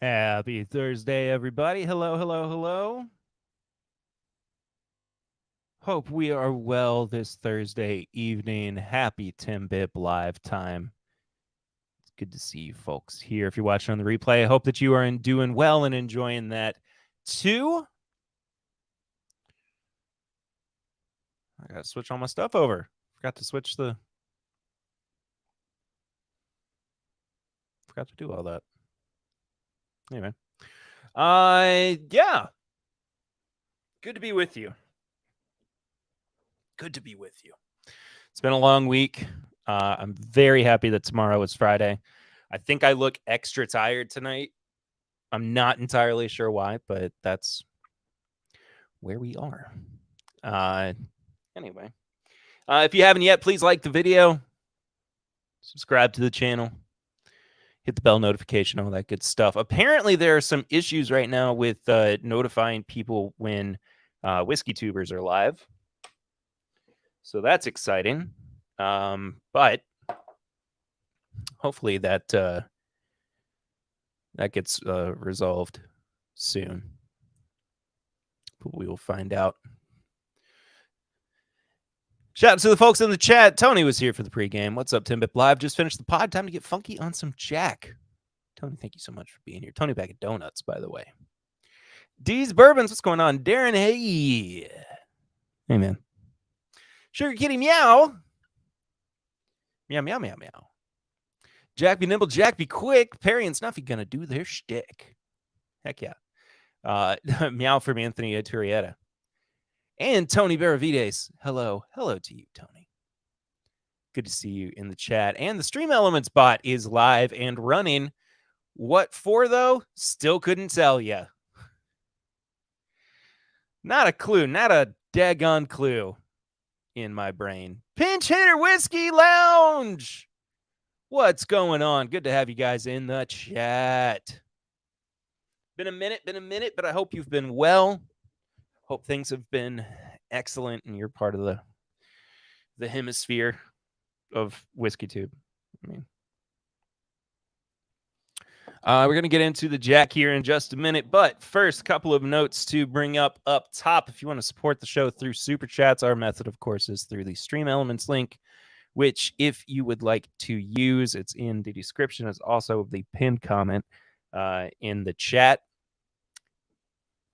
Happy Thursday, everybody. Hello, hello, hello. Hope we are well this Thursday evening. Happy TIMBP live time. It's good to see you folks here. If you're watching on the replay, I hope that you are doing well and enjoying that too. I got to switch all my stuff over. Forgot to do all that. Anyway. Yeah. Good to be with you. Good to be with you. It's been a long week. I'm very happy that tomorrow is Friday. I think I look extra tired tonight. I'm not entirely sure why, but that's where we are. Anyway, if you haven't yet, please like the video, subscribe to the channel, hit the bell notification, all that good stuff. Apparently, there are some issues right now with notifying people when Whiskey Tubers are live. So that's exciting. But hopefully that gets resolved soon. But we will find out. Shout out to the folks in the chat. Tony was here for the pregame. What's up, TIMBP Live? Just finished the pod. Time to get funky on some Jack. Tony, thank you so much for being here. Tony Bag of Donuts, by the way. D's Bourbons, what's going on? Darren, hey. Hey, man. Sugar Kitty, meow. Meow, meow, meow, meow. Jack be nimble, Jack be quick. Perry and Snuffy gonna do their shtick. Heck yeah. Meow from Anthony Aturietta. And Tony Benavides. Hello. Hello to you, Tony. Good to see you in the chat. And the Stream Elements bot is live and running. What for, though? Still couldn't tell you. Not a clue. Not a daggone clue in my brain. Pinch Hitter Whiskey Lounge. What's going on? Good to have you guys in the chat. Been a minute, but I hope you've been well. Hope things have been excellent and you're part of the hemisphere of Whiskey Tube. I mean, we're going to get into the Jack here in just a minute, but first, a couple of notes to bring up top. If you want to support the show through Super Chats, our method, of course, is through the Stream Elements link, which if you would like to use, it's in the description. It's also the pinned comment in the chat.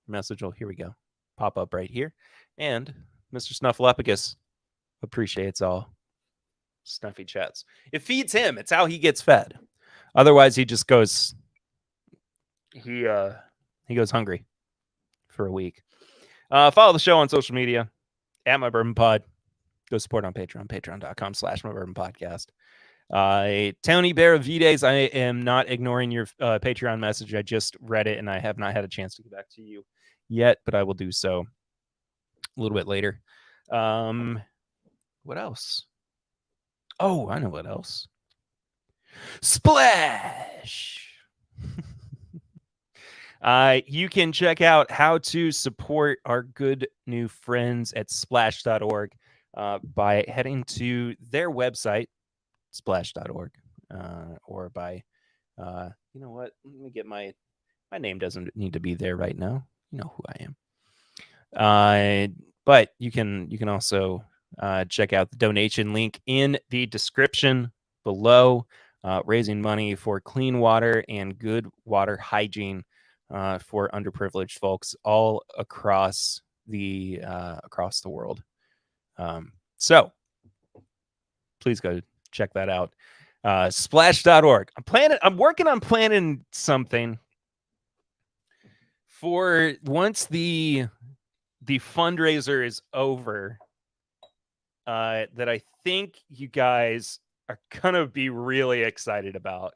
Message will, here we go, pop up right here. And Mr. Snuffleupagus appreciates all Snuffy chats. It feeds him. It's how he gets fed. Otherwise, he just goes, he goes hungry for a week. Follow the show on social media, at My Bourbon Pod. Go support on Patreon, patreon.com/MyBourbonPodcast. Tony Benavides, I am not ignoring your Patreon message. I just read it, and I have not had a chance to get back to you yet, but I will do so a little bit later. What else? Oh, I know what else. Splash! You can check out how to support our good new friends at splash.org by heading to their website, splash.org, or by, you know what? Let me get my name doesn't need to be there right now. You know who I am. But you can also check out the donation link in the description below, raising money for clean water and good water hygiene for underprivileged folks all across the world. So please go check that out. Splash.org. I'm working on planning something for once the fundraiser is over, that I think you guys are gonna be really excited about.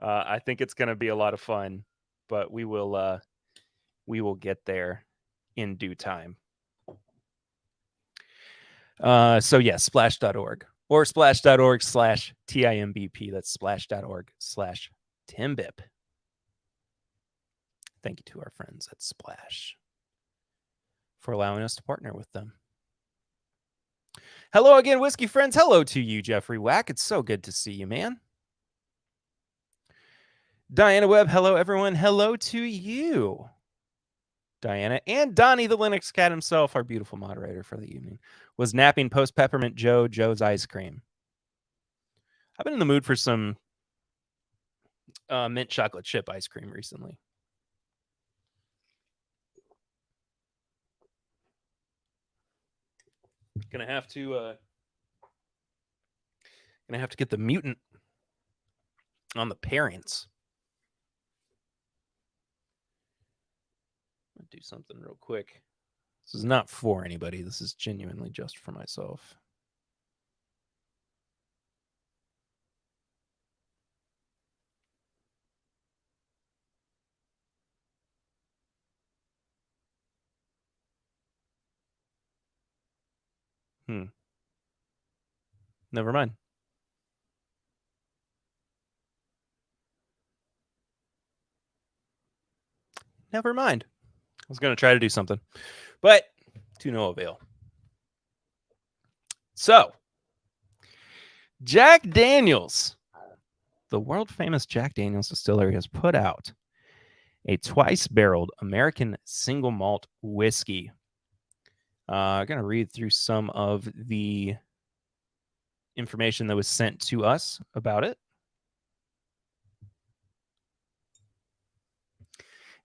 I think it's gonna be a lot of fun, but we will get there in due time. So yeah, splash.org or splash.org/TIMBP. That's splash.org/TIMBP. Thank you to our friends at Splash for allowing us to partner with them. Hello again, Whiskey friends. Hello to you, Jeffrey Wack. It's so good to see you, man. Diana Webb, hello everyone. Hello to you, Diana. And Donnie, the Linux cat himself, our beautiful moderator for the evening, was napping post Peppermint Joe's ice cream. I've been in the mood for some mint chocolate chip ice cream recently. Gonna have to get the mutant on the parents. I'm gonna do something real quick. This is not for anybody. This is genuinely just for myself. Never mind. Never mind. I was going to try to do something, but to no avail. So, Jack Daniels, the world famous Jack Daniels distillery, has put out a twice barreled American single malt whiskey. I'm going to read through some of the information that was sent to us about it.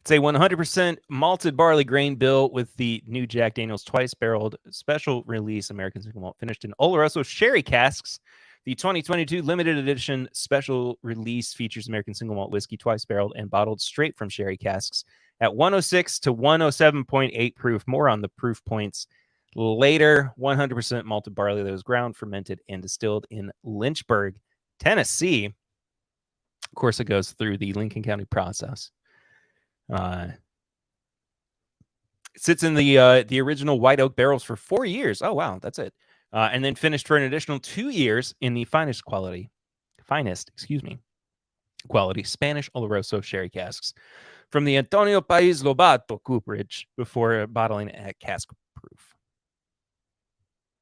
It's a 100% malted barley grain bill with the new Jack Daniels twice barreled special release American single malt finished in Oloroso sherry casks. The 2022 limited edition special release features American single malt whiskey twice barreled and bottled straight from sherry casks at 106 to 107.8 proof. More on the proof points later. 100% malted barley that was ground, fermented, and distilled in Lynchburg, Tennessee. Of course, it goes through the Lincoln County process. It sits in the original white oak barrels for 4 years. Oh, wow. That's it. And then finished for an additional 2 years in the finest quality Spanish Oloroso sherry casks from the Antonio País Lobato cooperage before bottling at cask proof.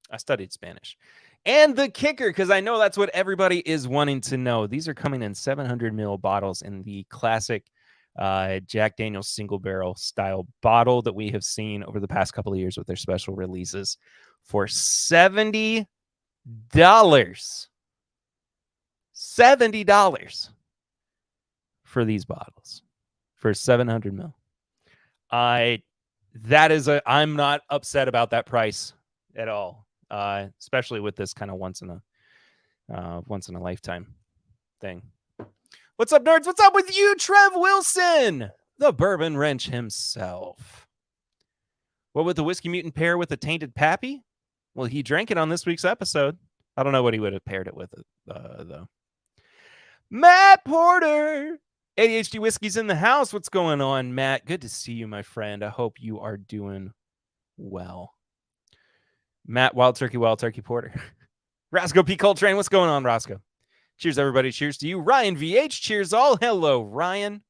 I studied Spanish. And the kicker, because I know that's what everybody is wanting to know. These are coming in 700 ml bottles in the classic Jack Daniel's single barrel style bottle that we have seen over the past couple of years with their special releases for $70. $70 for these bottles for 700 ml. I'm not upset about that price at all, especially with this kind of once in a lifetime thing. What's up, nerds? What's up with you, Trev Wilson, the bourbon wrench himself? What would the whiskey mutant pair with a tainted pappy? Well, he drank it on this week's episode. I don't know what he would have paired it with, though. Matt Porter, ADHD Whiskey's in the house. What's going on, Matt? Good to see you, my friend. I hope you are doing well. Matt, Wild Turkey Porter. Roscoe P. Coltrane, what's going on, Roscoe? Cheers, everybody. Cheers to you. Ryan VH, cheers all. Hello, Ryan.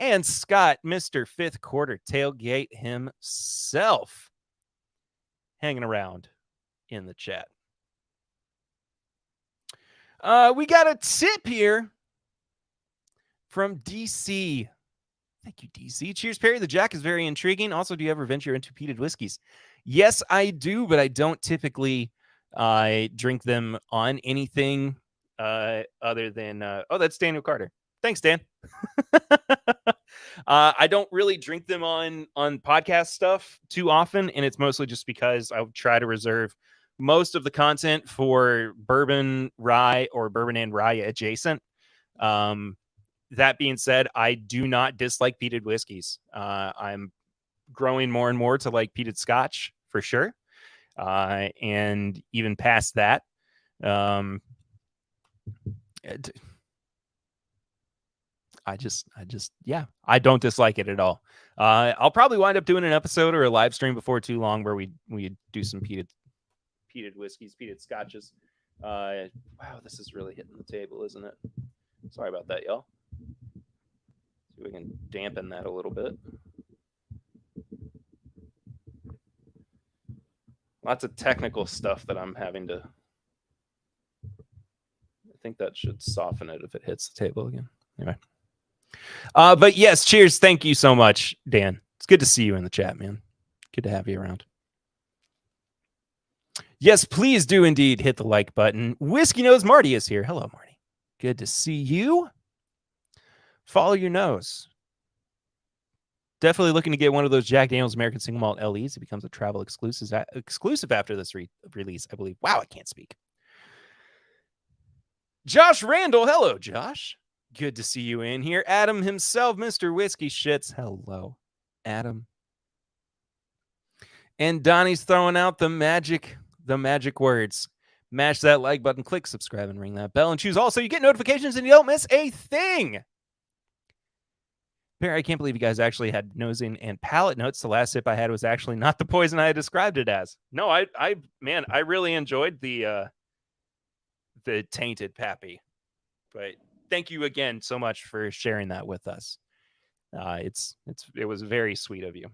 And Scott, Mr. Fifth Quarter Tailgate himself, hanging around in the chat. We got a tip here from DC. Thank you, DC. Cheers, Perry. The Jack is very intriguing. Also, do you ever venture into peated whiskeys? Yes, I do, but I don't typically drink them on anything other than that's Daniel Carter. Thanks, Dan. I don't really drink them on podcast stuff too often, and it's mostly just because I try to reserve most of the content for bourbon, rye, or bourbon and rye adjacent. That being said, I do not dislike peated whiskeys. I'm growing more and more to like peated Scotch for sure, and even past that. I don't dislike it at all. I'll probably wind up doing an episode or a live stream before too long where we do some peated whiskeys, peated Scotches. Wow, this is really hitting the table, isn't it? Sorry about that, y'all. See if we can dampen that a little bit. Lots of technical stuff that I'm having to. I think that should soften it if it hits the table again. Anyway. But yes, cheers. Thank you so much, Dan. It's good to see you in the chat, man. Good to have you around. Yes, please do indeed hit the like button. Whiskey Nose Marty is here. Hello, Marty. Good to see you. Follow your nose. Definitely looking to get one of those Jack Daniel's American Single Malt LEs. It becomes a travel exclusive after this release, I believe. Wow, I can't speak. Josh Randall. Hello, Josh. Good to see you in here. Adam himself, Mr. Whiskey Shits. Hello, Adam. And Donnie's throwing out the magic words. Mash that like button, click subscribe, and ring that bell, and choose also. You get notifications and you don't miss a thing. Barry, I can't believe you guys actually had nosing and palate notes. The last sip I had was actually not the poison I had described it as. No, I really enjoyed the tainted pappy. But thank you again so much for sharing that with us. It was very sweet of you.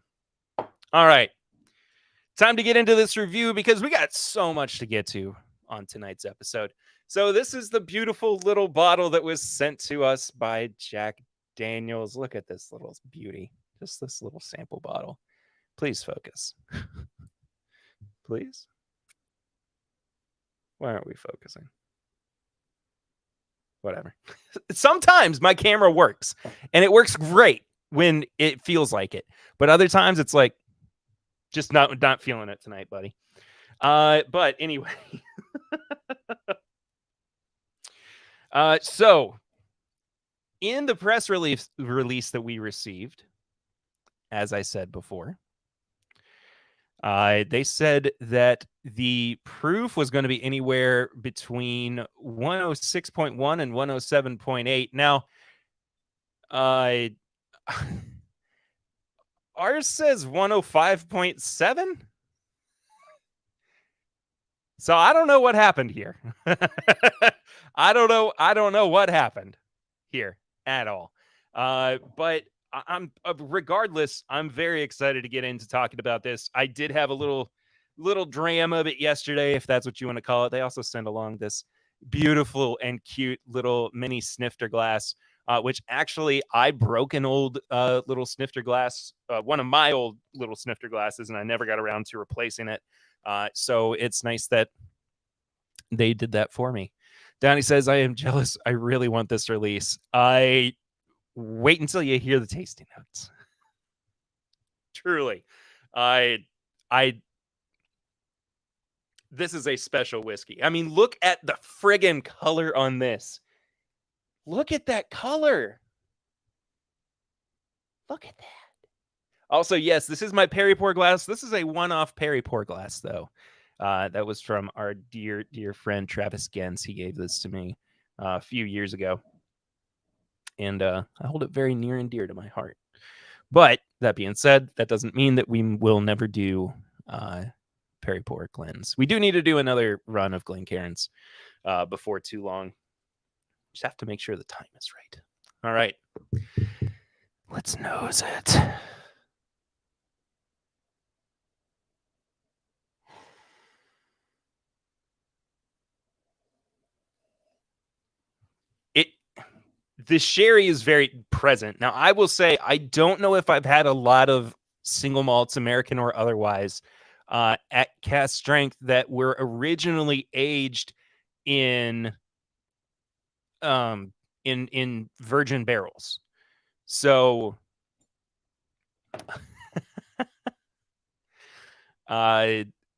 All right. Time to get into this review because we got so much to get to on tonight's episode. So this is the beautiful little bottle that was sent to us by Jack Daniels. Look at this little beauty. Just this little sample bottle. Please focus. Please. Why aren't we focusing? Whatever. Sometimes my camera works, and it works great when it feels like it. But other times it's like, just not feeling it tonight, buddy. But anyway. So in the press release that we received, as I said before, they said that the proof was going to be anywhere between 106.1 and 107.8. Now, ours says 105.7. So I don't know what happened here. I don't know what happened here at all. But I'm regardless, I'm very excited to get into talking about this. I did have a little dram of it yesterday, if that's what you want to call it. They also sent along this beautiful and cute little mini snifter glass, which actually I broke an old little snifter glass, one of my old little snifter glasses, and I never got around to replacing it. So it's nice that they did that for me. Downey says, I am jealous. I really want this release. Wait until you hear the tasting notes. Truly. This is a special whiskey. I mean, look at the friggin' color on this. Look at that color. Look at that. Also, yes, this is my Perry pour glass. This is a one-off Perry pour glass, though. That was from our dear friend Travis Gens. He gave this to me a few years ago. And I hold it very near and dear to my heart. But that being said, that doesn't mean that we will never do Perry Pour Glens. We do need to do another run of Glencairns before too long. Just have to make sure the time is right. All right. Let's nose it. The sherry is very present. Now, I will say, I don't know if I've had a lot of single malts, American or otherwise, at cask strength that were originally aged in virgin barrels. So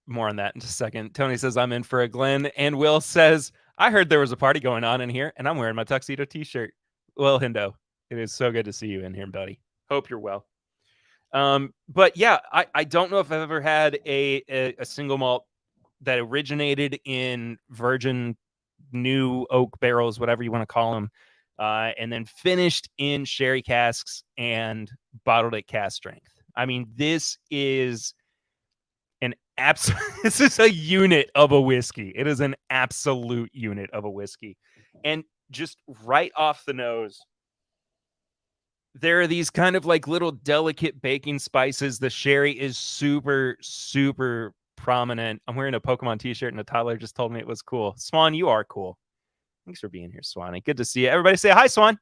more on that in just a second. Tony says, I'm in for a Glen. And Will says, I heard there was a party going on in here, and I'm wearing my tuxedo t-shirt. Well, Hindo, it is so good to see you in here, buddy. Hope you're well. But yeah, I don't know if I've ever had a single malt that originated in virgin new oak barrels, whatever you want to call them, and then finished in sherry casks and bottled at cask strength. I mean, this is this is a unit of a whiskey. It is an absolute unit of a whiskey. And just right off the nose, there are these kind of like little delicate baking spices. The sherry is super, super prominent. I'm wearing a Pokemon t-shirt and a toddler just told me it was cool. Swan, you are cool. Thanks for being here, Swanee. Good to see you. Everybody say hi, Swan.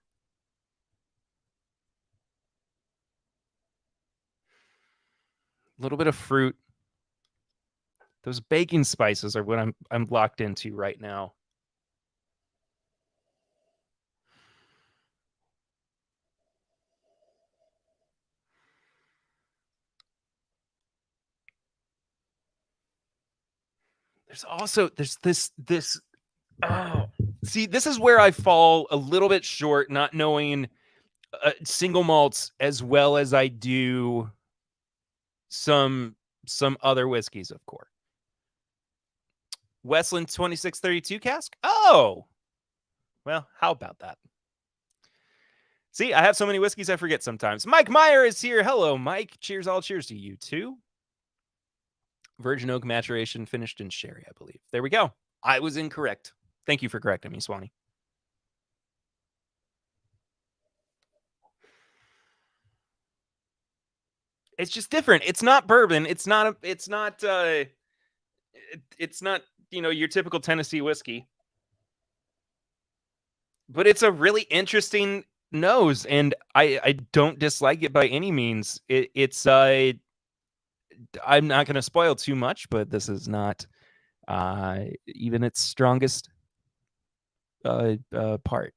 little bit of fruit. Those baking spices are what I'm locked into right now. There's this oh, see, this is where I fall a little bit short, not knowing single malts as well as I do some other whiskeys, of course. Westland 2632 cask. Oh, well, how about that? See, I have so many whiskeys I forget sometimes. Mike Meyer is here. Hello, Mike. Cheers, all cheers to you too. Virgin oak maturation finished in sherry, I believe. There we go. I was incorrect. Thank you for correcting me, Swanee. It's just different. It's not bourbon. It's not your typical Tennessee whiskey. But it's a really interesting nose, and I don't dislike it by any means. It's I'm not going to spoil too much, but this is not even its strongest part.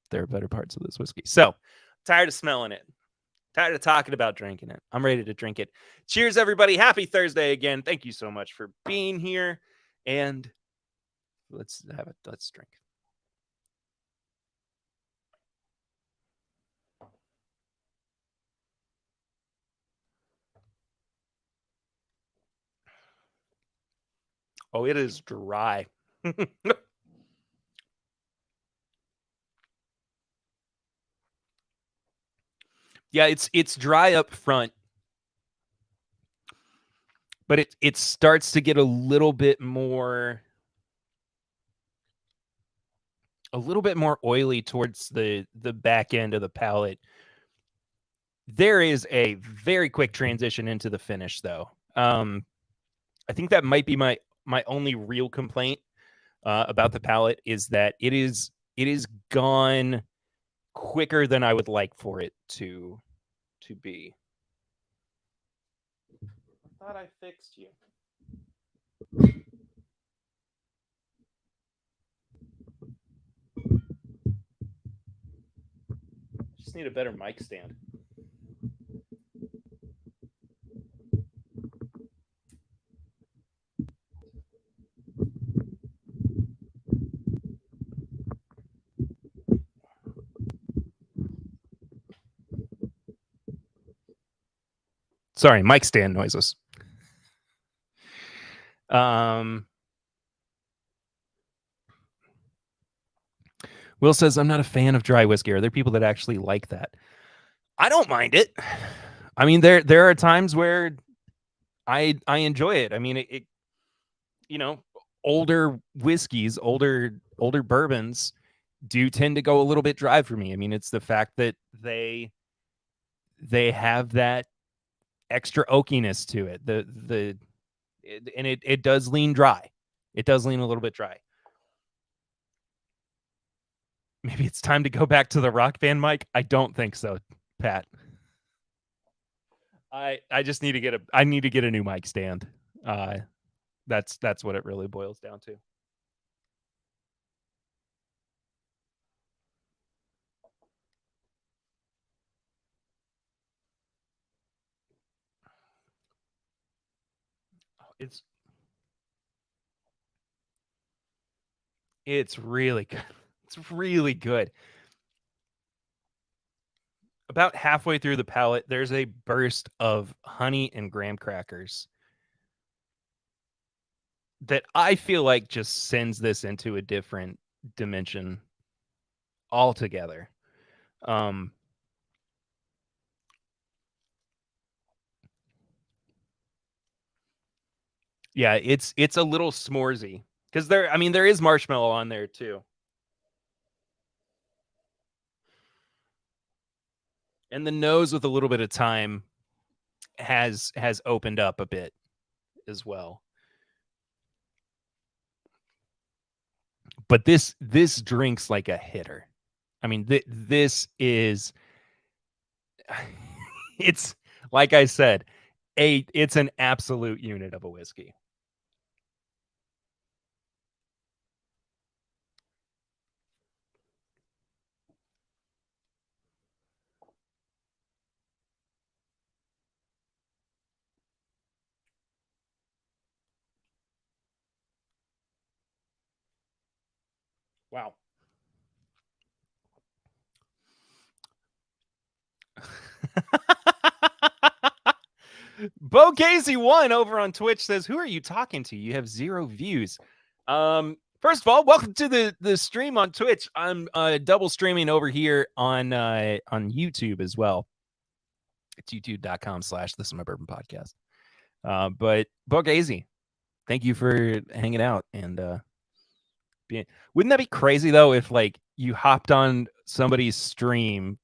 There are better parts of this whiskey. So, tired of smelling it. Tired of talking about drinking it. I'm ready to drink it. Cheers, everybody. Happy Thursday again. Thank you so much for being here. And let's drink. Oh, it is dry. Yeah, it's dry up front, but it starts to get a little bit more oily towards the back end of the palate. There is a very quick transition into the finish, though. I think that might be my only real complaint about the palate is that it is gone quicker than I would like for it to be. I thought I fixed you. Just need a better mic stand. Sorry, mic stand noises. Will says, I'm not a fan of dry whiskey. Are there people that actually like that? I don't mind it. I mean, there are times where I enjoy it. I mean, it older whiskeys, older bourbons do tend to go a little bit dry for me. I mean, it's the fact that they have that extra oakiness to it. And it does lean dry. It does lean a little bit dry. Maybe it's time to go back to the rock band mic. I don't think so, Pat. I just need to get a new mic stand. That's what it really boils down to. It's really good. It's really good. About halfway through the palate, there's a burst of honey and graham crackers that I feel like just sends this into a different dimension altogether. Yeah, it's a little s'moresy because there is marshmallow on there too. And the nose with a little bit of time has opened up a bit as well. But this drinks like a hitter. I mean, this is it's like I said, it's an absolute unit of a whiskey. Wow. Bo Casey1 over on Twitch says, "Who are you talking to? You have 0 views." First of all, welcome to the stream on Twitch. I'm double streaming over here on YouTube as well. It's youtube.com/This Is My Bourbon Podcast. But Bo Casey, thank you for hanging out and wouldn't that be crazy though if like you hopped on somebody's stream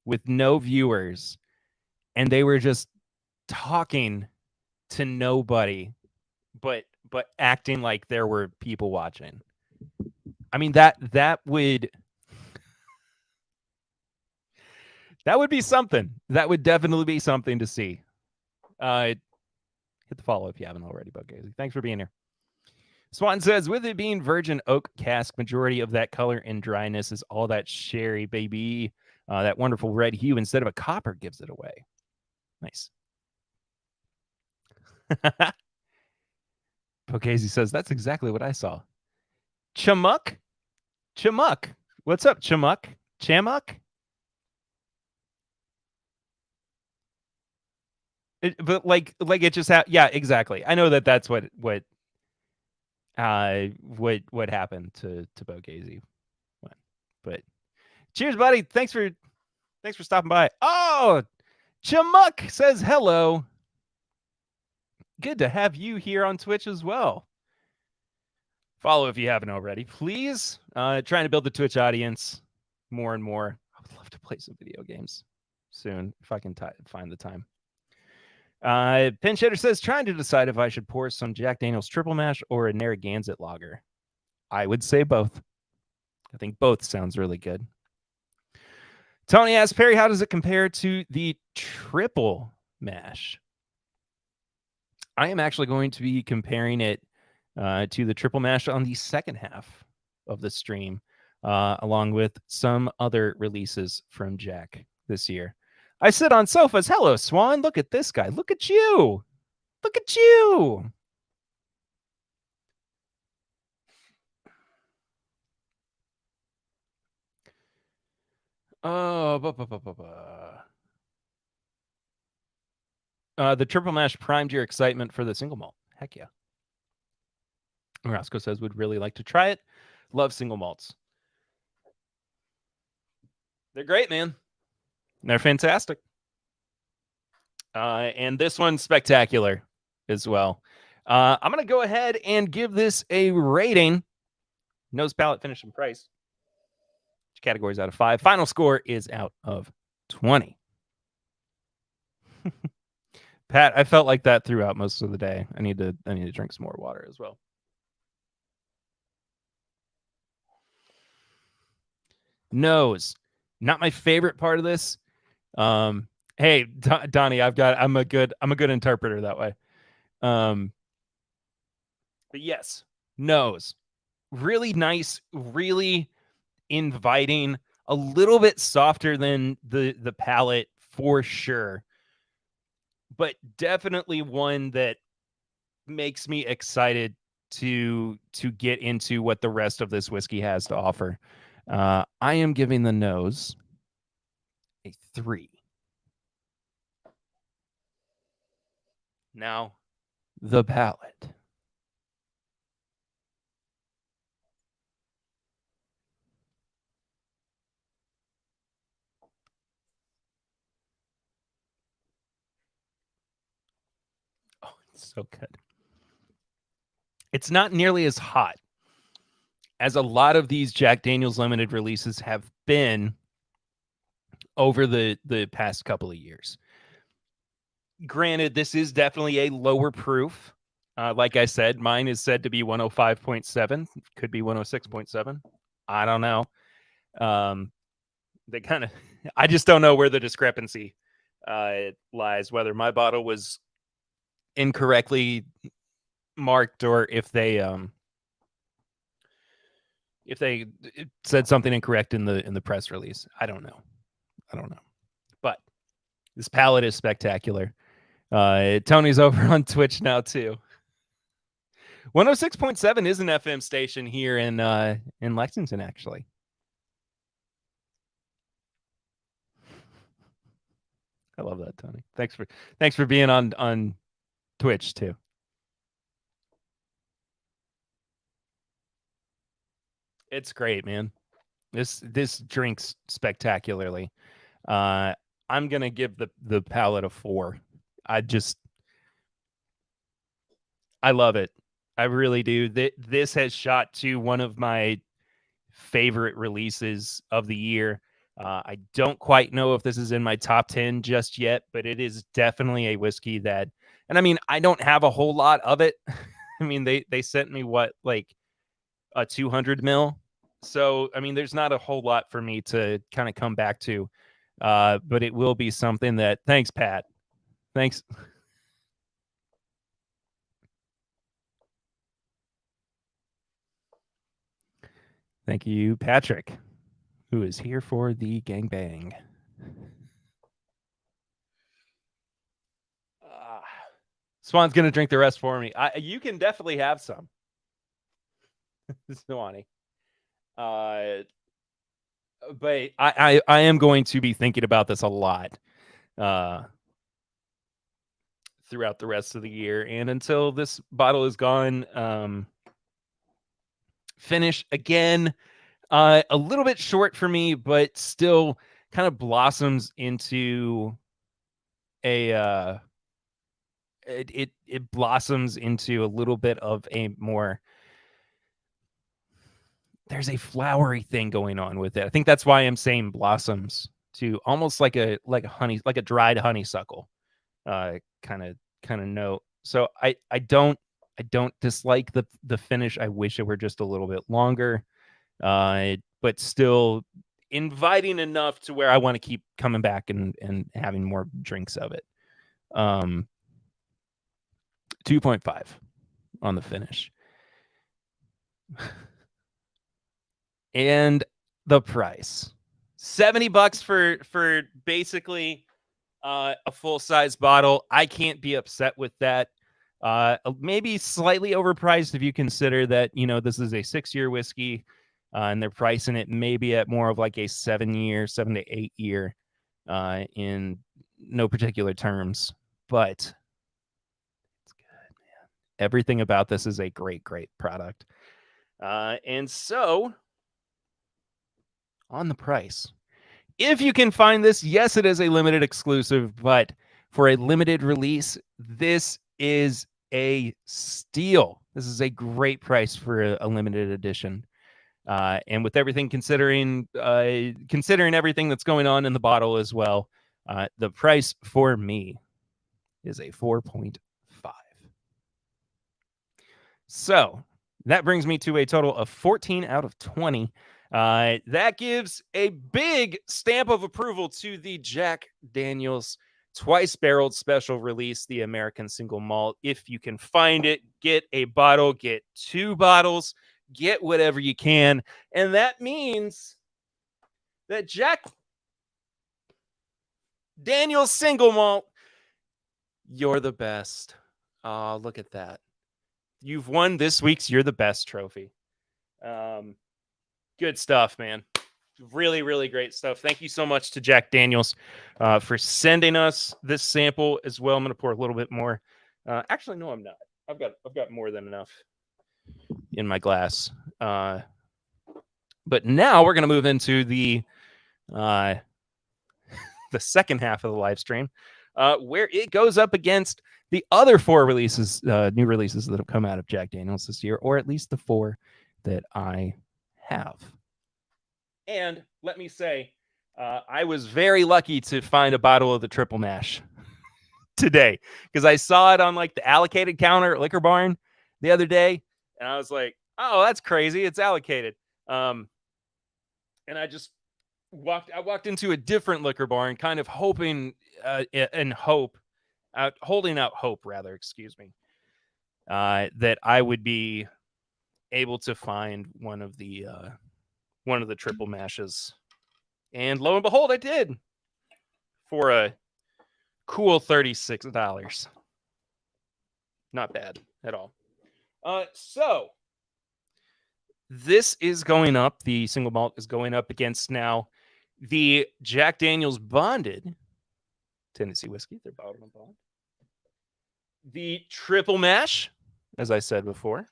with no viewers and they were just talking to nobody but acting like there were people watching. I mean that would be something. That would definitely be something to see. Hit the follow if you haven't already, Bug Gazy. Thanks for being here. Swan says, with it being virgin oak cask, majority of that color and dryness is all that sherry, baby. That wonderful red hue instead of a copper gives it away. Nice. Pokazy says, that's exactly what I saw. Chamuk? What's up, Chamuk? But like it just yeah, exactly. I know that's what happened to Bogazy. But cheers, buddy. Thanks for stopping by. Oh, Chamuk says hello. Good to have you here on Twitch as well. Follow if you haven't already, please. Trying to build the Twitch audience more and more. I would love to play some video games soon if I can find the time. Pinch says, trying to decide if I should pour some Jack Daniel's triple mash or a Narragansett lager. I would say both. I think both sounds really good. Tony asks, Perry, how does it compare to the triple mash? I am actually going to be comparing it to the triple mash on the second half of the stream, along with some other releases from Jack this year. I sit on sofas. Hello, Swan. Look at this guy. Look at you. Look at you. Oh, the triple mash primed your excitement for the single malt. Heck yeah. Roscoe says, would really like to try it. Love single malts. They're great, man. They're fantastic. And this one's spectacular as well. I'm going to go ahead and give this a rating. Nose, palate, finish, and price. Categories out of 5. Final score is out of 20. Pat, I felt like that throughout most of the day. I need to drink some more water as well. Nose, not my favorite part of this. Hey, Donnie, I'm a good interpreter that way. But yes, nose, really nice, really inviting, a little bit softer than the palate for sure, but definitely one that makes me excited to get into what the rest of this whiskey has to offer. I am giving the nose a 3. Now, the palate. Oh, it's so good. It's not nearly as hot as a lot of these Jack Daniel's limited releases have been over the past couple of years. Granted, this is definitely a lower proof. Like I said, mine is said to be 105.7. Could be 106.7. I don't know. They kind of, I just don't know where the discrepancy lies, whether my bottle was incorrectly marked, or if they said something incorrect in the press release. I don't know. But this palette is spectacular. Tony's over on Twitch now too. 106.7 is an FM station here in Lexington, actually. I love that, Tony. Thanks for being on Twitch too. It's great, man. This drinks spectacularly. I'm gonna give the palette a 4. I love it. I really do. This has shot to one of my favorite releases of the year. I don't quite know if this is in my top 10 just yet, but it is definitely a whiskey that, and I mean, I don't have a whole lot of it. I mean, they sent me like a 200 mil. So, I mean, there's not a whole lot for me to kind of come back to. But it will be something that, thanks, Pat. Thanks. Thank you, Patrick, who is here for the gangbang. Swan's going to drink the rest for me. You can definitely have some. Swanee. But I am going to be thinking about this a lot throughout the rest of the year. And until this bottle is gone, finish again. A little bit short for me, but still kind of blossoms into a it blossoms into a little bit of a more, there's a flowery thing going on with it. I think that's why I'm saying blossoms, to almost like a dried honeysuckle kind of note. So I don't dislike the finish. I wish it were just a little bit longer. But still inviting enough to where I want to keep coming back and having more drinks of it. 2.5 on the finish. And the price, $70 for basically a full-size bottle. I can't be upset with that. Maybe slightly overpriced if you consider that, this is a 6-year whiskey, and they're pricing it maybe at more of like a 7 to 8 year, in no particular terms. But it's good, man. Everything about this is a great product. And so, on the price, if you can find this, yes, it is a limited exclusive, but for a limited release, this is a steal. This is a great price for a limited edition. And with everything considering everything that's going on in the bottle as well, the price for me is a 4.5. So that brings me to a total of 14 out of 20. That gives a big stamp of approval to the Jack Daniel's twice barreled special release, the American Single Malt. If you can find it, get a bottle, get 2 bottles, get whatever you can. And that means that Jack Daniel's Single Malt, you're the best. Oh, look at that. You've won this week's You're the Best trophy. Good stuff, man. Really, really great stuff. Thank you so much to Jack Daniels for sending us this sample as well. I'm going to pour a little bit more. Actually, no, I'm not. I've got more than enough in my glass. But now we're going to move into the second half of the live stream, where it goes up against the other 4 releases, new releases that have come out of Jack Daniels this year, or at least the 4 that I have. And let me say, I was very lucky to find a bottle of the Triple Mash today, because I saw it on like the allocated counter at Liquor Barn the other day, and I was like, oh, that's crazy, it's allocated. And I just walked into a different Liquor Barn, kind of hoping and hope holding out hope, rather, excuse me, that I would be able to find one of the triple mashes. And lo and behold, I did, for a cool $36. Not bad at all. So this is going up. The single malt is going up against now the Jack Daniel's Bonded Tennessee whiskey. They're bottled and bond. The triple mash, as I said before.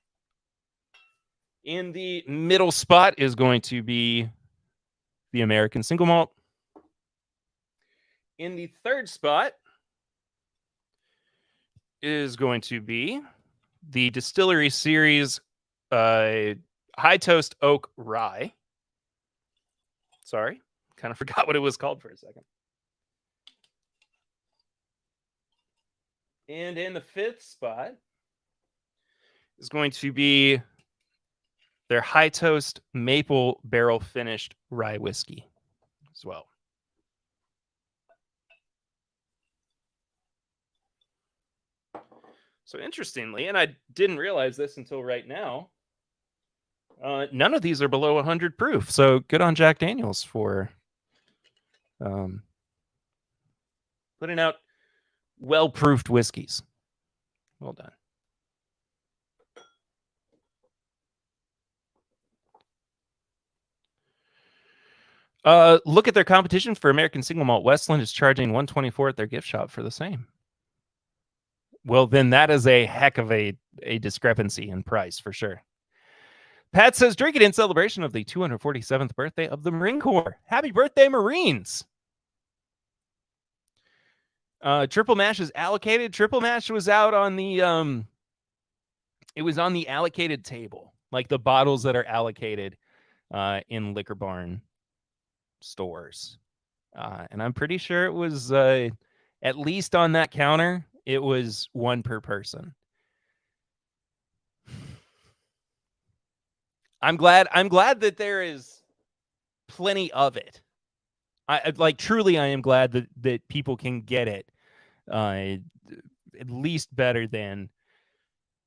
In the middle spot is going to be the American single malt. In the third spot is going to be the Distillery Series High Toast Oak Rye. Sorry, kind of forgot what it was called for a second. And in the fifth spot is going to be their High Toast Maple Barrel Finished Rye Whiskey as well. So interestingly, and I didn't realize this until right now, none of these are below 100 proof. So good on Jack Daniel's for putting out well-proofed whiskeys. Well done. Look at their competition for American single malt. Westland is charging $124 at their gift shop for the same. Well, then that is a heck of a discrepancy in price for sure. Pat says, drink it in celebration of the 247th birthday of the Marine Corps. Happy birthday, Marines. Triple mash is allocated. Triple mash was out on the it was on the allocated table, like the bottles that are allocated in Liquor Barn stores. And I'm pretty sure it was at least on that counter, it was one per person. I'm glad that there is plenty of it. I am glad that people can get it at least better than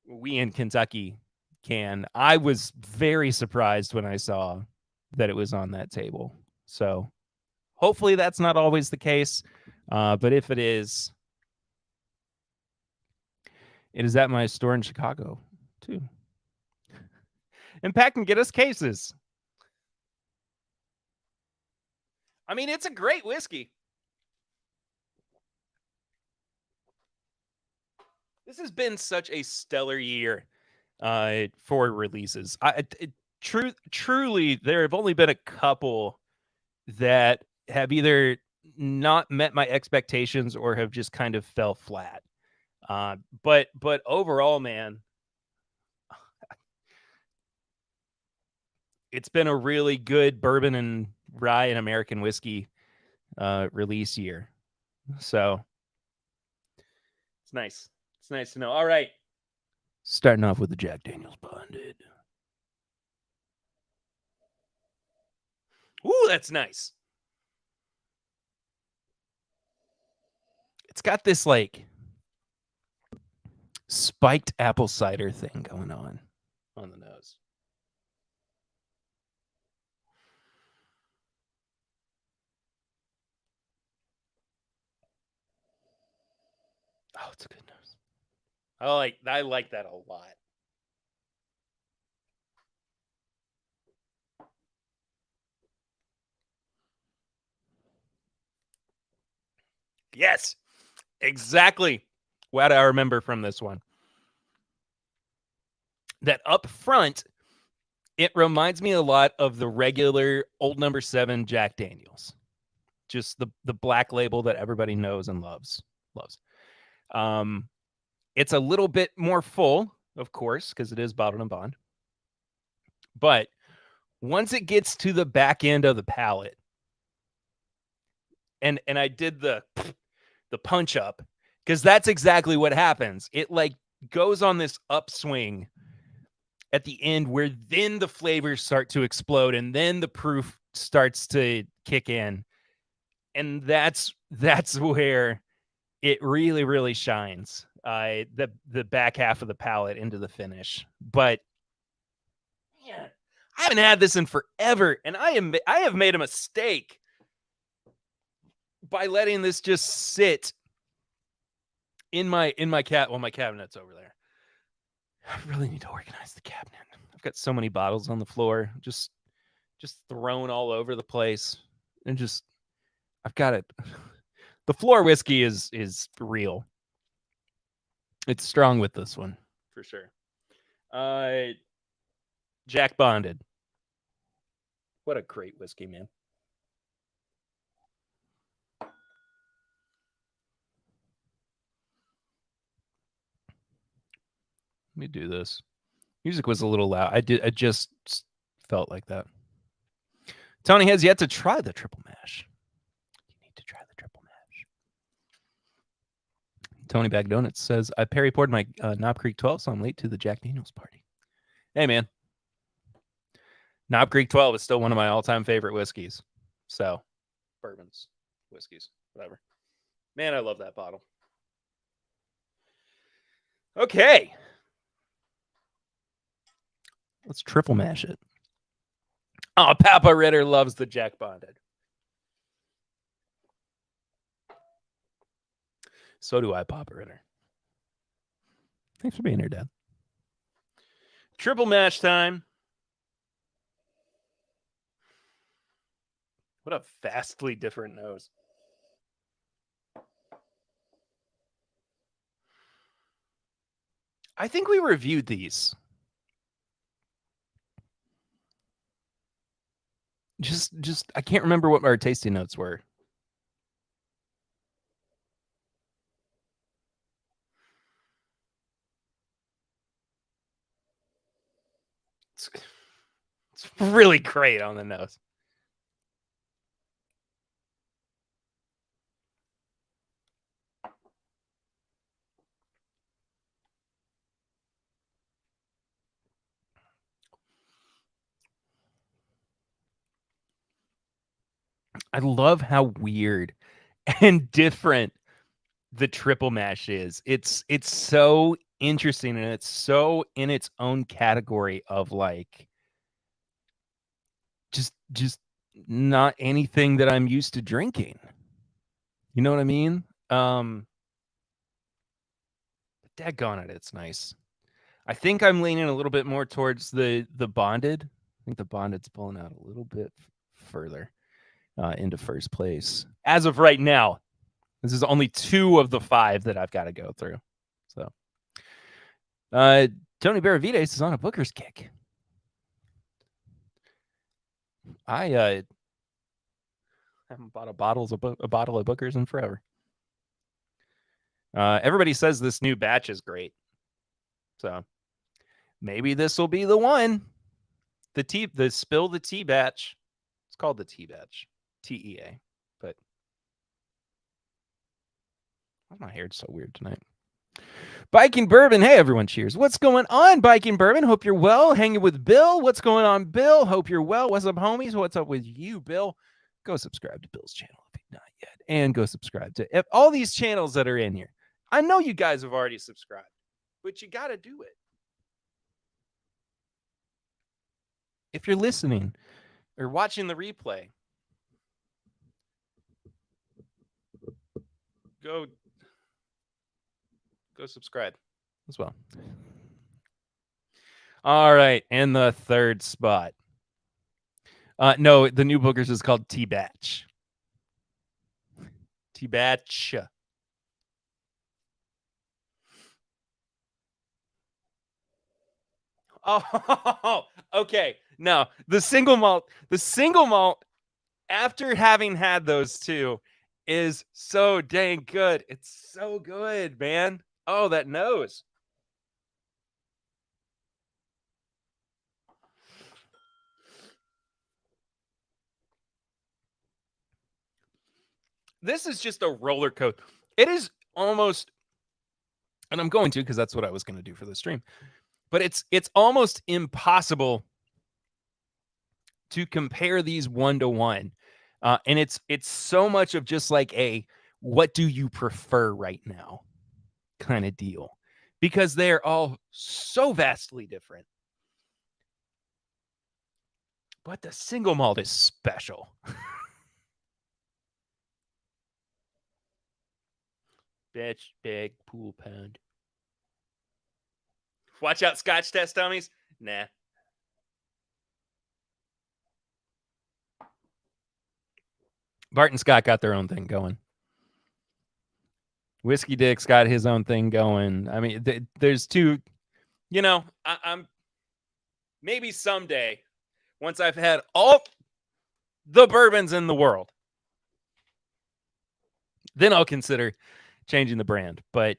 we in Kentucky can. I was very surprised when I saw that it was on that table. So hopefully that's not always the case. But if it is at my store in Chicago too. And Pat can get us cases. I mean, it's a great whiskey. This has been such a stellar year for releases. Truly, there have only been a couple that have either not met my expectations or have just kind of fell flat. But overall, man, it's been a really good bourbon and rye and American whiskey release year. So it's nice. It's nice to know. All right. Starting off with the Jack Daniel's Bonded. Ooh, that's nice. It's got this like spiked apple cider thing going on the nose. Oh, it's a good nose. I like that a lot. Yes, exactly what I remember from this one. That up front, it reminds me a lot of the regular Old No. 7 Jack Daniel's. Just the black label that everybody knows and loves. It's a little bit more full, of course, because it is bottled and bond. But once it gets to the back end of the palate, and I did the punch up, because that's exactly what happens. It like goes on this upswing at the end where then the flavors start to explode and then the proof starts to kick in. And that's where it really, really shines the back half of the palate into the finish. But man, I haven't had this in forever, and I have made a mistake by letting this just sit in my my cabinet's over there. I really need to organize the cabinet. I've got so many bottles on the floor, just thrown all over the place, and just I've got it. The floor whiskey is real. It's strong with this one for sure. Jack Bonded. What a great whiskey, man. Let me do this. Music was a little loud. I just felt like that. Tony has yet to try the triple mash. You need to try the triple mash. Tony Bag Donuts says, I Perry poured my Knob Creek 12, so I'm late to the Jack Daniels party. Hey, man. Knob Creek 12 is still one of my all-time favorite whiskeys. So, bourbons, whiskeys, whatever. Man, I love that bottle. Okay. Let's triple mash it. Oh, Papa Ritter loves the Jack Bonded. So do I, Papa Ritter. Thanks for being here, Dad. Triple mash time. What a vastly different nose. I think we reviewed these. Just I can't remember what our tasting notes were. It's really great on the nose. I love how weird and different the triple mash is. It's so interesting, and it's so in its own category of like just not anything that I'm used to drinking. You know what I mean? Daggone it, it's nice. I think I'm leaning a little bit more towards the bonded. I think the bonded's pulling out a little bit further into first place as of right now. This is only 2 of the 5 that I've got to go through. So, Tony Benavides is on a Booker's kick. I haven't bought a bottle of Booker's in forever. Everybody says this new batch is great, so maybe this will be the one. The Spill the Tea batch. It's called the Tea batch, TEA. But my hair's so weird tonight. Biking Bourbon. Hey, everyone. Cheers. What's going on, Biking Bourbon? Hope you're well. Hanging with Bill. What's going on, Bill? Hope you're well. What's up, homies? What's up with you, Bill? Go subscribe to Bill's channel if you've not yet. And go subscribe to all these channels that are in here. I know you guys have already subscribed, but you got to do it. If you're listening or watching the replay, go subscribe as well. All right, and the third spot. No, the new Booker's is called T-Batch. T-Batch. Oh, okay. No, the single malt, after having had those 2, is so dang good. It's so good, man. Oh, that nose. This is just a roller coaster. It is almost, and I'm going to because that's what I was going to do for the stream, but it's almost impossible to compare these 1-to-1. And it's so much of just like a what do you prefer right now kind of deal, because they're all so vastly different. But the single malt is special. Bitch, big pool pound. Watch out, Scotch test dummies. Nah. Bart and Scott got their own thing going. Whiskey Dick's got his own thing going. I mean, there's two. You know, I'm maybe someday, once I've had all the bourbons in the world, then I'll consider changing the brand. But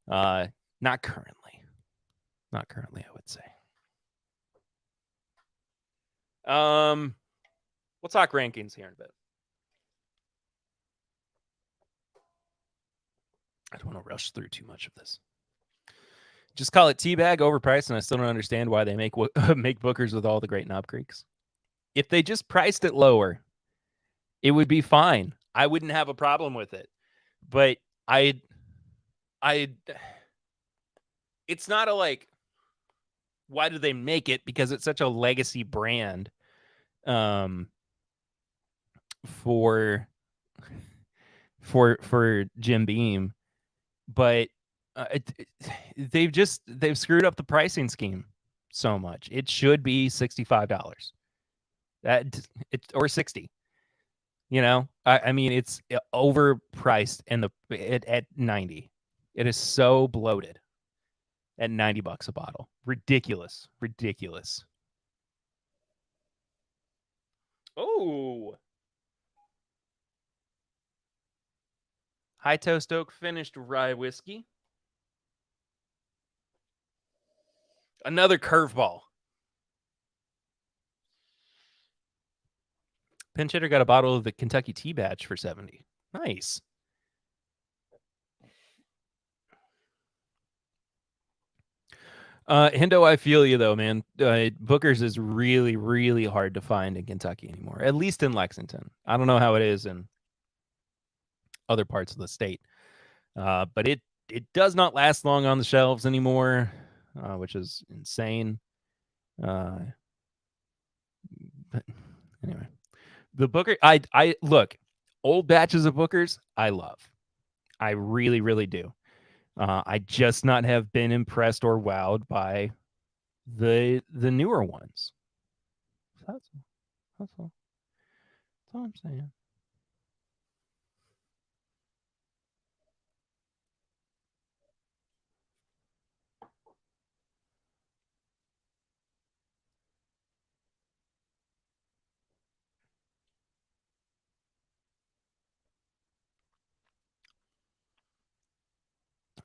not currently. Not currently, I would say. We'll talk rankings here in a bit. I don't want to rush through too much of this. Just call it teabag, overpriced, and I still don't understand why they make Bookers with all the great Knob Creeks. If they just priced it lower, it would be fine. I wouldn't have a problem with it. But it's not a like, why do they make it? Because it's such a legacy brand for Jim Beam. But they've screwed up the pricing scheme so much. It should be $65. Or $60. You know, I mean, it's overpriced and at $90. It is so bloated at $90 a bottle. Ridiculous. Oh, High Toast Oak finished rye whiskey. Another curveball. Pinch Hitter got a bottle of the Kentucky Tea Batch for $70. Nice. Hendo, I feel you though, man. Booker's is really, really hard to find in Kentucky anymore, at least in Lexington. I don't know how it is in other parts of the state, but it does not last long on the shelves anymore, which is insane. But anyway, the Booker, I look, old batches of Bookers, I love. I really, really do. I just not have been impressed or wowed by the newer ones. That's all I'm saying.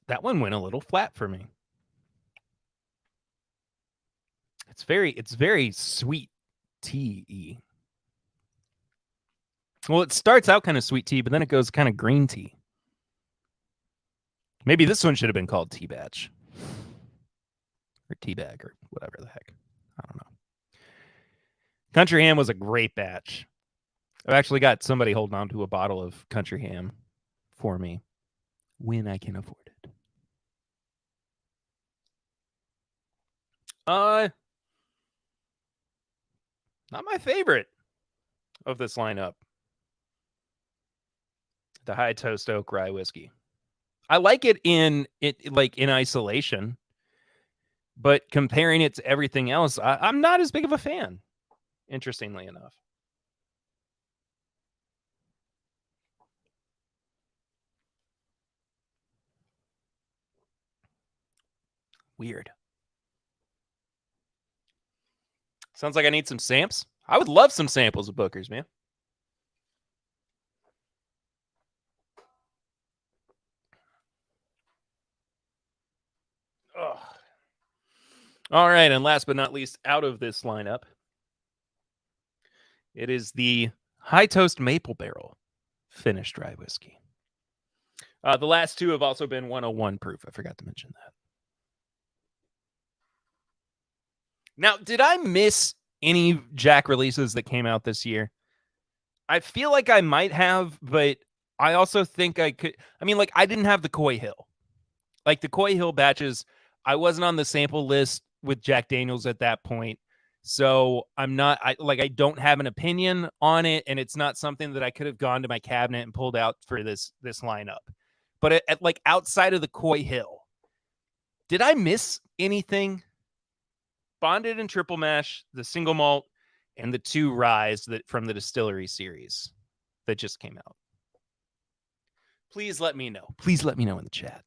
That one went a little flat for me. It's very sweet tea-y. Well, it starts out kind of sweet tea, but then it goes kind of green tea. Maybe this one should have been called Tea Batch. Or Tea Bag or whatever the heck. I don't know. Country Ham was a great batch. I've actually got somebody holding on to a bottle of Country Ham for me when I can afford it. Not my favorite of this lineup. The High Toast Oak Rye Whiskey. I like it in isolation, but comparing it to everything else, I'm not as big of a fan, interestingly enough. Weird. Sounds like I need some samples. I would love some samples of Booker's, man. Ugh. All right, and last but not least, out of this lineup, it is the High Toast Maple Barrel finished rye whiskey. The last two have also been 101 proof. I forgot to mention that. Now, did I miss any Jack releases that came out this year? I feel like I might have, but I also think I could. I mean, like, I didn't have the Coy Hill. Like, the Coy Hill batches, I wasn't on the sample list with Jack Daniels at that point. So I'm not, I don't have an opinion on it, and it's not something that I could have gone to my cabinet and pulled out for this lineup. But like outside of the Coy Hill, did I miss anything? Bonded and triple mash, the single malt, and the 2 ryes that from the distillery series that just came out. Please let me know. Please let me know in the chat.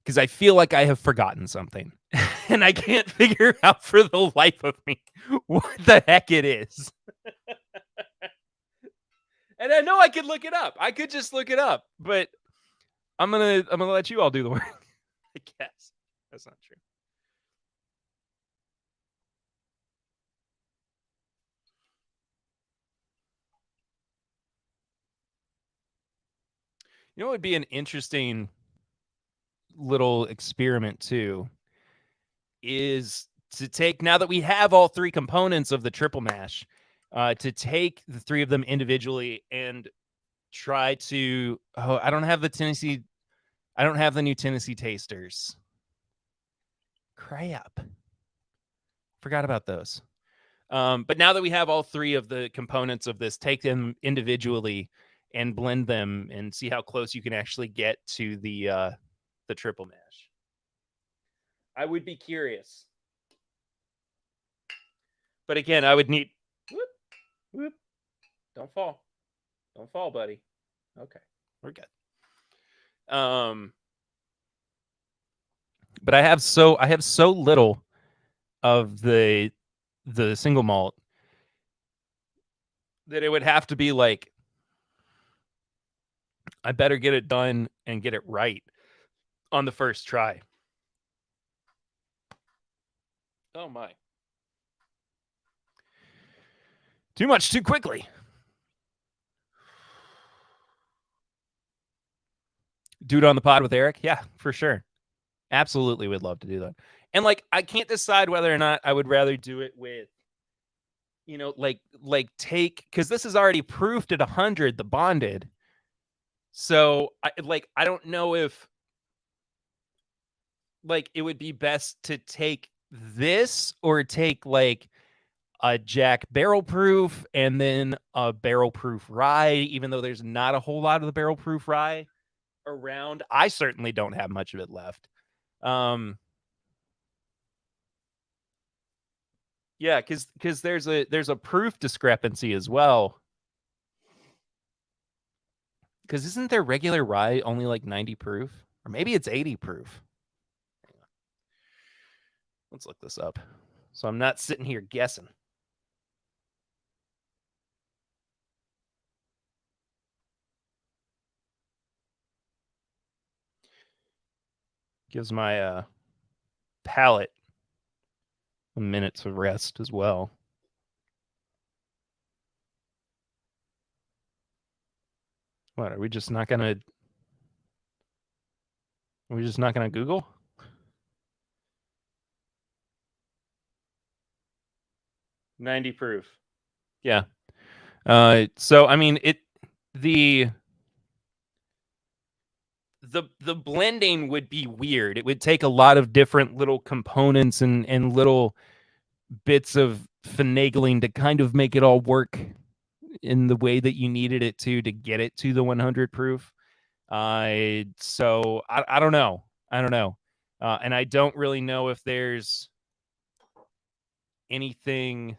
Because I feel like I have forgotten something. And I can't figure out for the life of me what the heck it is. And I know I could look it up. I could just look it up, but I'm gonna let you all do the work. I guess. That's not true. You know what would be an interesting little experiment too is to take, now that we have all 3 components of the triple mash, to take the 3 of them individually and try to, I don't have the new Tennessee tasters. Crap. Forgot about those. But now that we have all 3 of the components of this, take them individually and blend them and see how close you can actually get to the triple mash. I would be curious. But again, I would need, whoop, whoop. Don't fall. Don't fall, buddy. Okay. We're good. But I have so little of the single malt that it would have to be like, I better get it done and get it right on the first try. Oh my. Too much too quickly. Do it on the pod with Eric? Yeah, for sure. Absolutely would love to do that. And like, I can't decide whether or not I would rather do it with, like take, because this is already proofed at 100, the bonded. So I don't know if like it would be best to take this or take like a Jack barrel proof and then a barrel proof rye, even though there's not a whole lot of the barrel proof rye around. I certainly don't have much of it left. Yeah, because there's a proof discrepancy as well. Because isn't their regular rye only like 90 proof? Or maybe it's 80 proof. Let's look this up. So I'm not sitting here guessing. Gives my palate a minute to rest as well. What, are we just not gonna Google? "90 proof." Yeah. So I mean, the blending would be weird. It would take a lot of different little components and little bits of finagling to kind of make it all work in the way that you needed it to get it to the 100 proof. So I don't know. And I don't really know if there's anything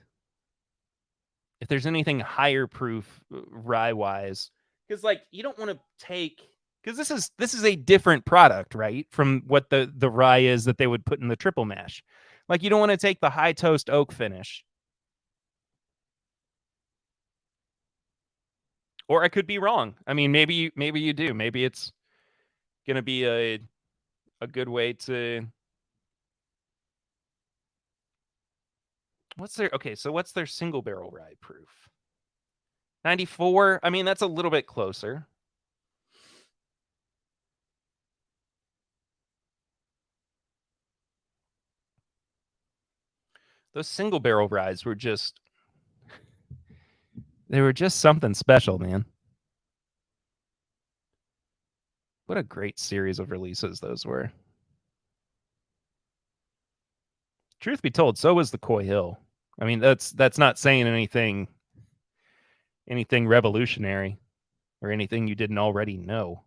higher proof rye wise, because like you don't want to take, because this is a different product, right, from what the rye is that they would put in the triple mash. Like you don't want to take the high toast oak finish. Or I could be wrong. I mean, maybe you do. Maybe it's gonna be a good way to. What's their single barrel rye proof? 94. I mean, that's a little bit closer. Those single barrel ryes were just something special, man. What a great series of releases those were. Truth be told, so was the Coy Hill. I mean, that's not saying anything revolutionary or anything you didn't already know.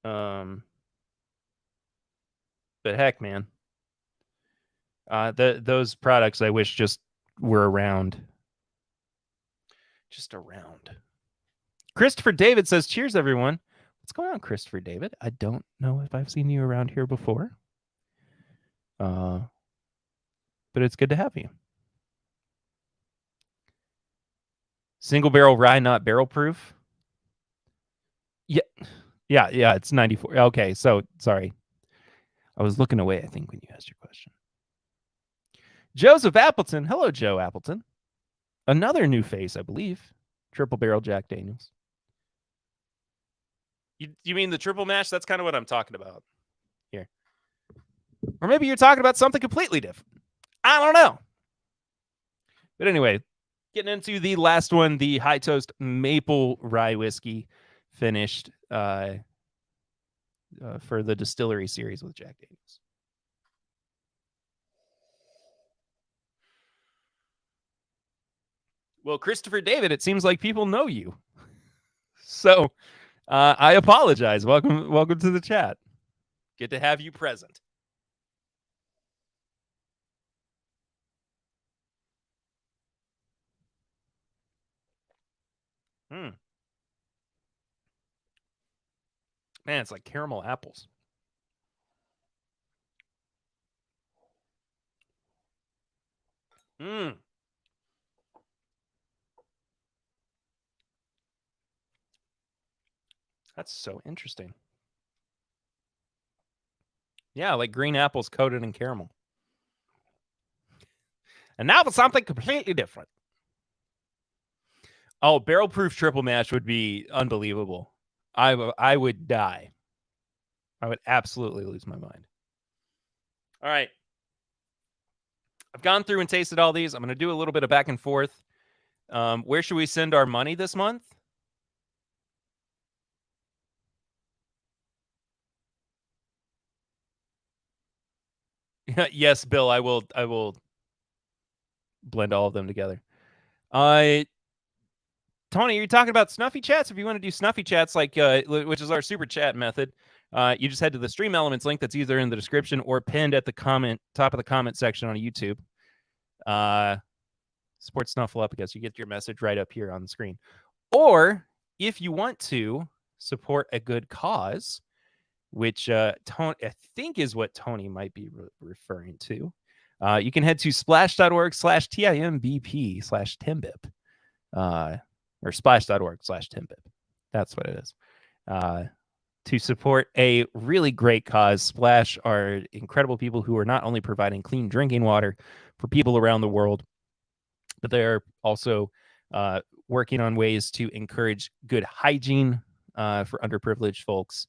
But heck, man, those products I wish just were around. Just around. Christopher David says, "Cheers, everyone." What's going on, Christopher David? I don't know if I've seen you around here before. But it's good to have you. Single barrel rye, not barrel proof. Yeah. It's 94. Okay, so sorry, I was looking away. I think when you asked your question. Joseph Appleton, hello, Joe Appleton. Another new face, I believe. Triple barrel Jack Daniels. You mean the triple mash? That's kind of what I'm talking about here. Or maybe you're talking about something completely different. I don't know. But anyway, getting into the last one, the High Toast Maple Rye Whiskey, finished for the distillery series with Jack Daniels. Well, Christopher David, it seems like people know you. So I apologize. Welcome to the chat. Good to have you present. Man, it's like caramel apples. That's so interesting. Yeah, like green apples coated in caramel. And now for something completely different. Oh, barrel proof triple mash would be unbelievable. I would die. I would absolutely lose my mind. All right. I've gone through and tasted all these. I'm going to do a little bit of back and forth. Where should we send our money this month? Yes, Bill, I will blend all of them together. Tony, you're talking about Snuffy Chats? If you want to do Snuffy Chats, like which is our super chat method, you just head to the Stream Elements link that's either in the description or pinned at the top of the comment section on YouTube. Support Snuffleupagus. You get your message right up here on the screen. Or if you want to support a good cause, which Tony, I think is what Tony might be referring to, you can head to splash.org/TIMBP/TIMBP. Or splash.org/TIMBP. That's what it is. To support a really great cause. Splash are incredible people who are not only providing clean drinking water for people around the world, but they're also working on ways to encourage good hygiene for underprivileged folks.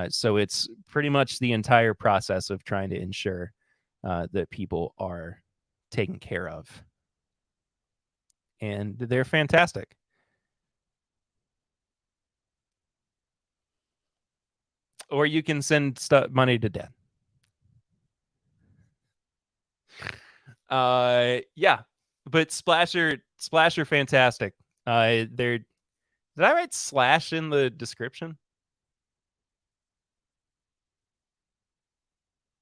So it's pretty much the entire process of trying to ensure that people are taken care of. And they're fantastic. Or you can send money to dad. Yeah, but Splash are fantastic. They're. Did I write slash in the description?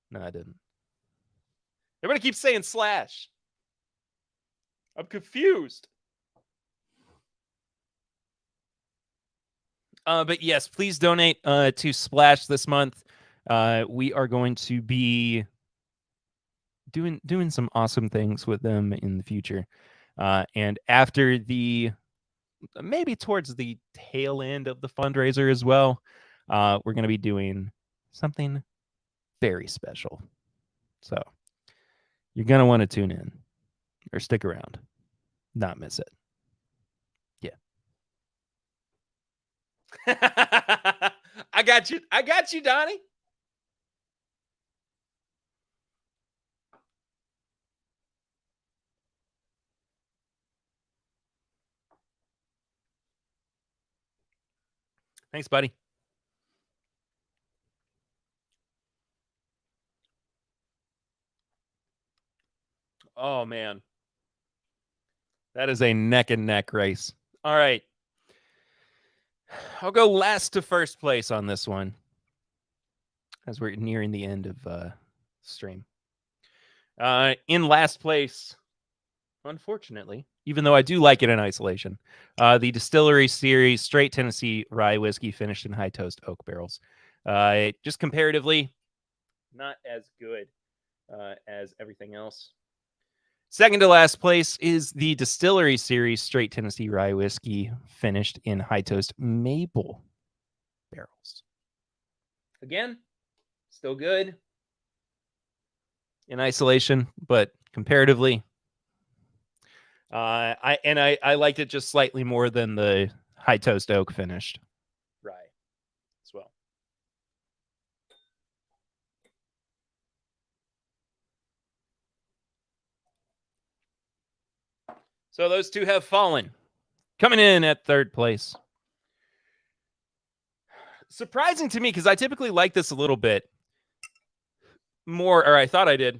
No, I didn't. Everybody keeps saying slash. I'm confused. But yes, please donate to Splash this month. We are going to be doing some awesome things with them in the future. And after maybe towards the tail end of the fundraiser as well, we're going to be doing something very special. So you're going to want to tune in or stick around, not miss it. Yeah. I got you, Donnie. Thanks, buddy. Oh, man. That is a neck and neck race. All right. I'll go last to first place on this one as we're nearing the end of stream. In last place, unfortunately, even though I do like it in isolation, the Distillery Series Straight Tennessee Rye Whiskey finished in high toast oak barrels. Just comparatively, not as good as everything else. Second to last place is the Distillery Series Straight Tennessee Rye Whiskey finished in high toast maple barrels. Again, still good in isolation, but comparatively, I liked it just slightly more than the high toast oak finished rye as well. So those two have fallen. Coming in at third place. Surprising to me because I typically like this a little bit more, or I thought I did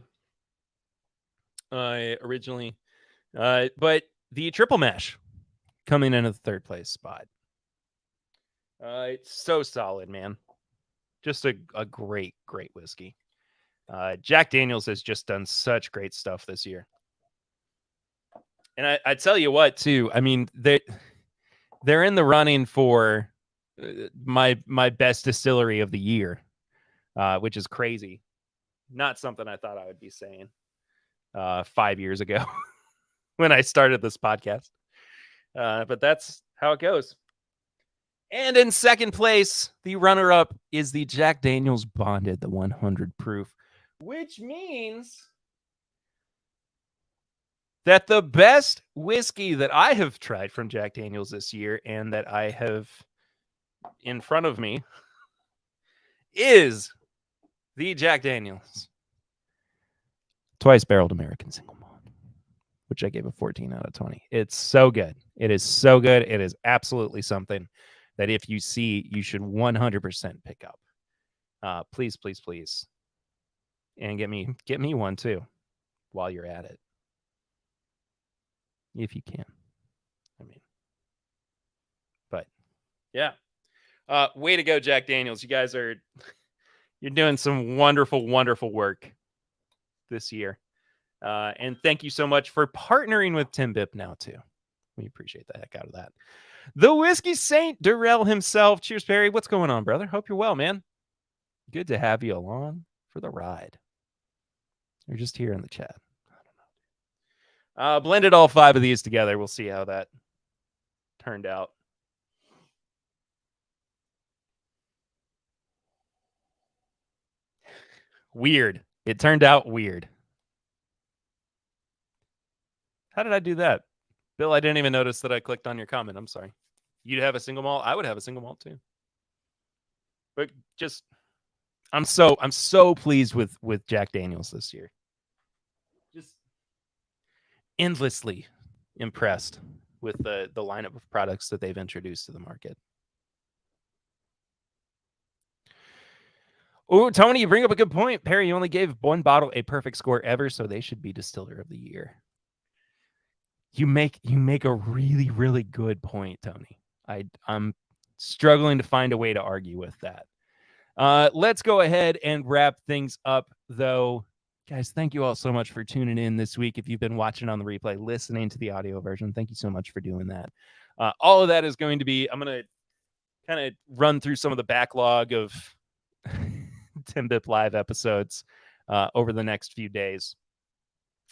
originally. But the triple mash coming in at the third place spot. It's so solid, man. Just a great, great whiskey. Jack Daniels has just done such great stuff this year. And I tell you what, too. I mean, they're in the running for my best distillery of the year, which is crazy. Not something I thought I would be saying 5 years ago when I started this podcast. But that's how it goes. And in second place, the runner-up is the Jack Daniels Bonded, the 100 proof, which means that the best whiskey that I have tried from Jack Daniels this year and that I have in front of me is the Jack Daniels Twice Barreled American Single Malt, which I gave a 14 out of 20. It's so good. It is so good. It is absolutely something that if you see, you should 100% pick up. Please, please, please. And get me one too while you're at it. If you can. I mean, but yeah. Way to go, Jack Daniels. You guys you're doing some wonderful, wonderful work this year. And thank you so much for partnering with TIMBP now too. We appreciate the heck out of that. The Whiskey Saint Durrell himself. Cheers, Perry. What's going on, brother? Hope you're well, man. Good to have you along for the ride. You're just here in the chat. I don't know. Blended all 5 of these together. We'll see how that turned out. Weird. It turned out weird. How did I do that? Bill, I didn't even notice that I clicked on your comment. I'm sorry. You'd have a single malt? I would have a single malt too. But just I'm so pleased with Jack Daniels this year. Just endlessly impressed with the lineup of products that they've introduced to the market. Oh, Tony, you bring up a good point. Perry, you only gave one bottle a perfect score ever, so they should be Distiller of the Year. You make a really, really good point, Tony. I'm struggling to find a way to argue with that. Let's go ahead and wrap things up, though. Guys, thank you all so much for tuning in this week. If you've been watching on the replay, listening to the audio version, thank you so much for doing that. All of that is going to be, I'm going to kind of run through some of the backlog of TIMBP Live episodes over the next few days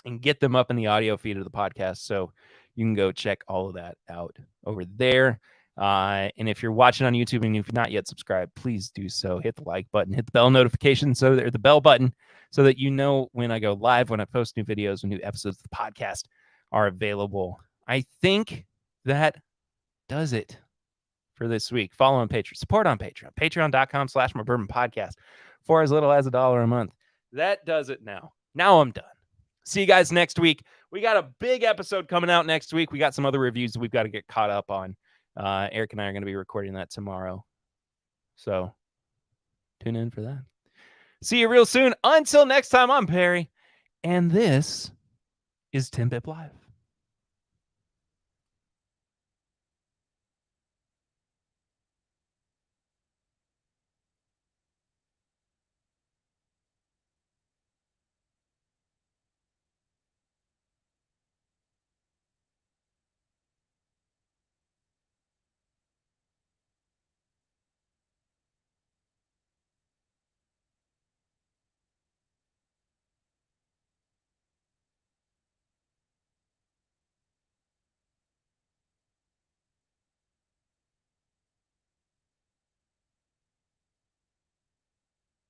and get them up in the audio feed of the podcast. So you can go check all of that out over there. And if you're watching on YouTube and if you're not yet subscribed, please do so. Hit the like button, hit the bell notification, or the bell button, so that you know when I go live, when I post new videos, when new episodes of the podcast are available. I think that does it for this week. Follow on Patreon, support on Patreon, patreon.com/mybourbonpodcast for as little as $1 a month. That does it now. Now I'm done. See you guys next week. We got a big episode coming out next week. We got some other reviews that we've got to get caught up on. Eric and I are going to be recording that tomorrow. So tune in for that. See you real soon. Until next time, I'm Perry. And this is TIMBP Live.